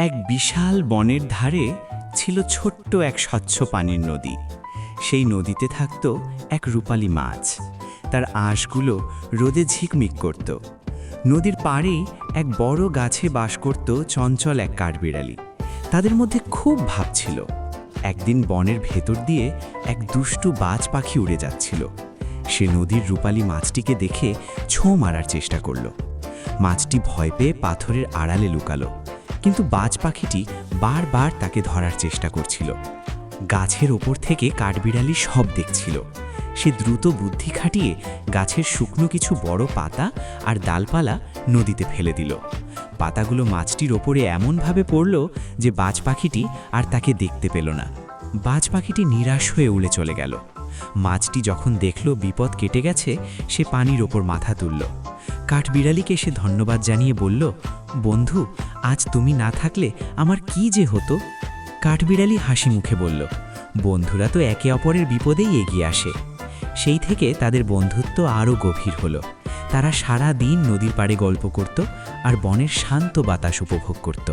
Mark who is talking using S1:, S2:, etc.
S1: এক বিশাল বনের ধারে ছিল ছোট্ট এক স্বচ্ছ পানির নদী। সেই নদীতে থাকত এক রূপালী মাছ। তার আঁশগুলো রোদে ঝিকমিক করত। নদীর পাড়েই এক বড় গাছে বাস করত চঞ্চল এক কাঠবিড়ালি। তাদের মধ্যে খুব ভাব ছিল। একদিন বনের ভেতর দিয়ে এক দুষ্টু বাজ পাখি উড়ে যাচ্ছিল। সে নদীর রূপালী মাছটিকে দেখে ছোঁ মারার চেষ্টা করল। মাছটি ভয় পেয়ে পাথরের আড়ালে লুকালো, কিন্তু বাজ পাখিটি বারবার তাকে ধরার চেষ্টা করছিল। গাছের ওপর থেকে কাঠবিড়ালি সব দেখছিল। সে দ্রুত বুদ্ধি খাটিয়ে গাছের শুকনো কিছু বড় পাতা আর ডালপালা নদীতে ফেলে দিল। পাতাগুলো মাছটির ওপরে এমনভাবে পড়ল যে বাজ পাখিটি আর তাকে দেখতে পেল না। বাজ পাখিটি নিরাশ হয়ে উড়ে চলে গেল। মাছটি যখন দেখল বিপদ কেটে গেছে, সে পানির ওপর মাথা তুলল। কাঠবিড়ালিকে সে ধন্যবাদ জানিয়ে বলল, বন্ধু, আজ তুমি না থাকলে আমার কি যে হতো। কাঠবিড়ালি হাসি মুখে বলল, বন্ধুরা তো একে অপরের বিপদেই এগিয়ে আসে। সেই থেকে তাদের বন্ধুত্ব আরও গভীর হলো। তারা সারা দিন নদীর পাড়ে গল্প করত আর বনের শান্ত বাতাস উপভোগ করত।